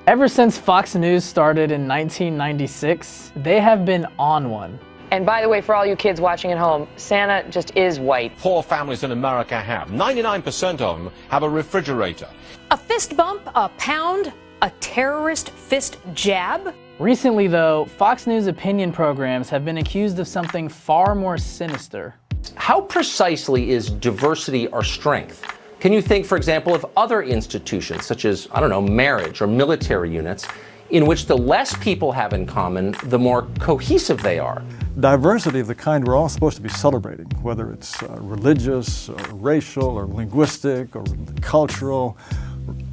Ever since Fox News started in 1996, they have been on one. And by the way, for all you kids watching at home, Santa just is white. Poor families in America have. 99% of them have a refrigerator. A fist bump, a pound, a terrorist fist jab? Recently, though, Fox News opinion programs have been accused of something far more sinister. How precisely is diversity our strength? Can you think, for example, of other institutions, such as, I don't know, marriage or military units, in which the less people have in common, the more cohesive they are? Diversity of the kind we're all supposed to be celebrating, whether it's religious, or racial, or linguistic, or cultural,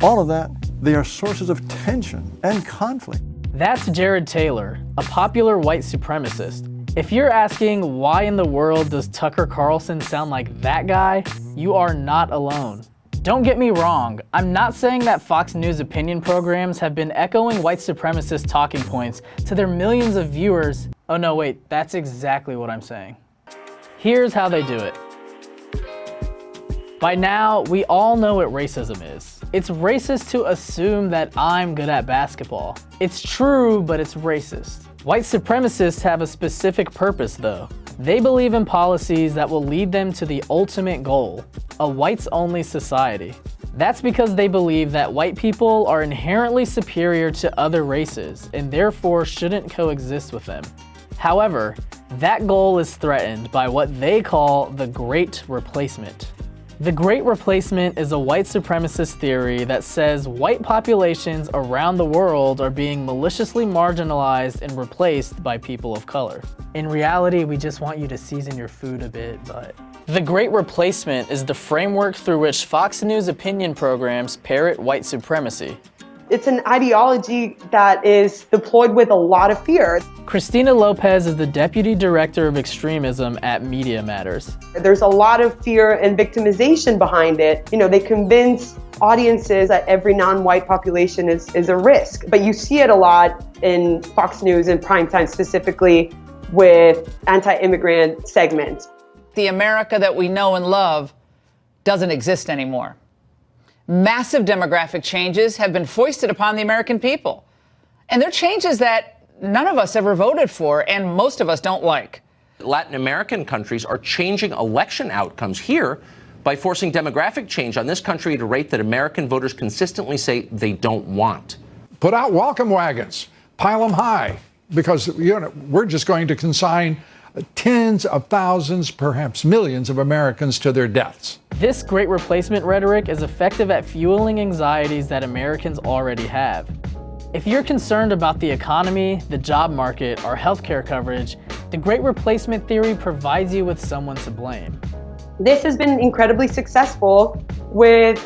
all of that, they are sources of tension and conflict. That's Jared Taylor, a popular white supremacist. If you're asking why in the world does Tucker Carlson sound like that guy, you are not alone. Don't get me wrong, I'm not saying that Fox News opinion programs have been echoing white supremacist talking points to their millions of viewers. Oh no, wait, that's exactly what I'm saying. Here's how they do it. By now, we all know what racism is. It's racist to assume that I'm good at basketball. It's true, but it's racist. White supremacists have a specific purpose, though. They believe in policies that will lead them to the ultimate goal, a whites-only society. That's because they believe that white people are inherently superior to other races and therefore shouldn't coexist with them. However, that goal is threatened by what they call the Great Replacement. The Great Replacement is a white supremacist theory that says white populations around the world are being maliciously marginalized and replaced by people of color. In reality, we just want you to season your food a bit, but... The Great Replacement is the framework through which Fox News opinion programs parrot white supremacy. It's an ideology that is deployed with a lot of fear. Christina Lopez is the Deputy Director of Extremism at Media Matters. There's a lot of fear and victimization behind it. You know, they convince audiences that every non-white population is a risk. But you see it a lot in Fox News and primetime, specifically with anti-immigrant segments. The America that we know and love doesn't exist anymore. Massive demographic changes have been foisted upon the American people. And they're changes that none of us ever voted for and most of us don't like. Latin American countries are changing election outcomes here by forcing demographic change on this country at a rate that American voters consistently say they don't want. Put out welcome wagons, pile them high, because we're just going to consign tens of thousands, perhaps millions of Americans to their deaths. This Great Replacement rhetoric is effective at fueling anxieties that Americans already have. If you're concerned about the economy, the job market, or healthcare coverage, the Great Replacement theory provides you with someone to blame. This has been incredibly successful with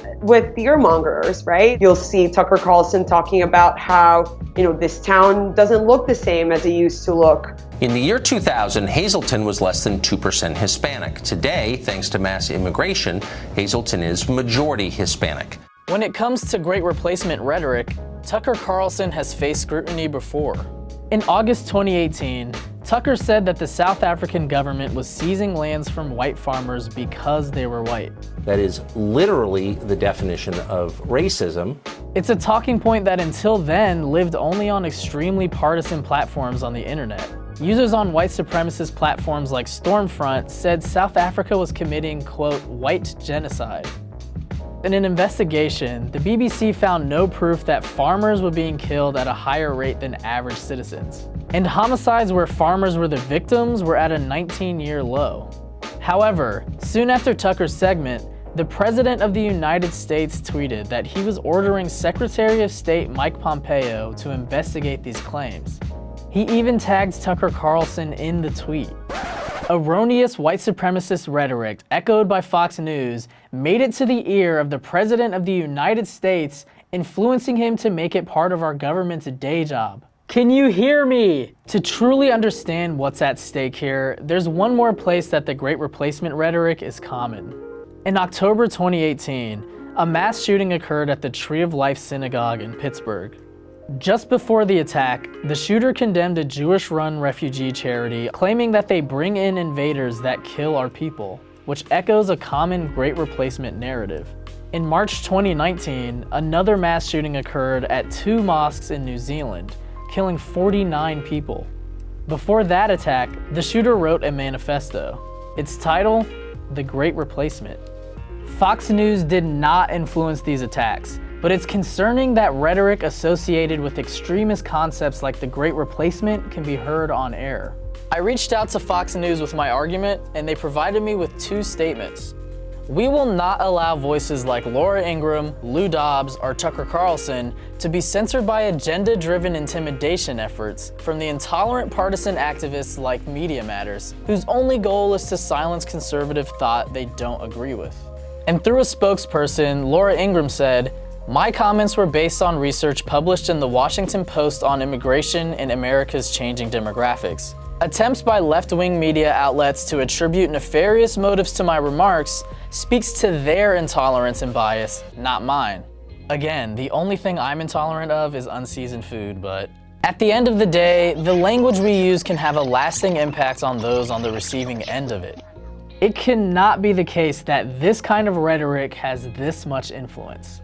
fear-mongers, right? You'll see Tucker Carlson talking about how, this town doesn't look the same as it used to look. In the year 2000, Hazleton was less than 2% Hispanic. Today, thanks to mass immigration, Hazleton is majority Hispanic. When it comes to Great Replacement rhetoric, Tucker Carlson has faced scrutiny before. In August 2018, Tucker said that the South African government was seizing lands from white farmers because they were white. That is literally the definition of racism. It's a talking point that until then lived only on extremely partisan platforms on the internet. Users on white supremacist platforms like Stormfront said South Africa was committing, quote, white genocide. In an investigation, the BBC found no proof that farmers were being killed at a higher rate than average citizens. And homicides where farmers were the victims were at a 19-year low. However, soon after Tucker's segment, the President of the United States tweeted that he was ordering Secretary of State Mike Pompeo to investigate these claims. He even tagged Tucker Carlson in the tweet. Erroneous white supremacist rhetoric echoed by Fox News made it to the ear of the President of the United States, influencing him to make it part of our government's day job. Can you hear me? To truly understand what's at stake here, there's one more place that the Great Replacement rhetoric is common. In October 2018, a mass shooting occurred at the Tree of Life Synagogue in Pittsburgh. Just before the attack, the shooter condemned a Jewish-run refugee charity, claiming that they bring in invaders that kill our people, which echoes a common Great Replacement narrative. In March 2019, another mass shooting occurred at 2 mosques in New Zealand, killing 49 people. Before that attack, the shooter wrote a manifesto. Its title, The Great Replacement. Fox News did not influence these attacks, but it's concerning that rhetoric associated with extremist concepts like the Great Replacement can be heard on air. I reached out to Fox News with my argument, and they provided me with 2 statements. We will not allow voices like Laura Ingraham, Lou Dobbs, or Tucker Carlson to be censored by agenda-driven intimidation efforts from the intolerant partisan activists like Media Matters, whose only goal is to silence conservative thought they don't agree with. And through a spokesperson, Laura Ingraham said, "My comments were based on research published in the Washington Post on immigration and America's changing demographics. Attempts by left-wing media outlets to attribute nefarious motives to my remarks speaks to their intolerance and bias, not mine." Again, the only thing I'm intolerant of is unseasoned food, but at the end of the day, the language we use can have a lasting impact on those on the receiving end of it. It cannot be the case that this kind of rhetoric has this much influence.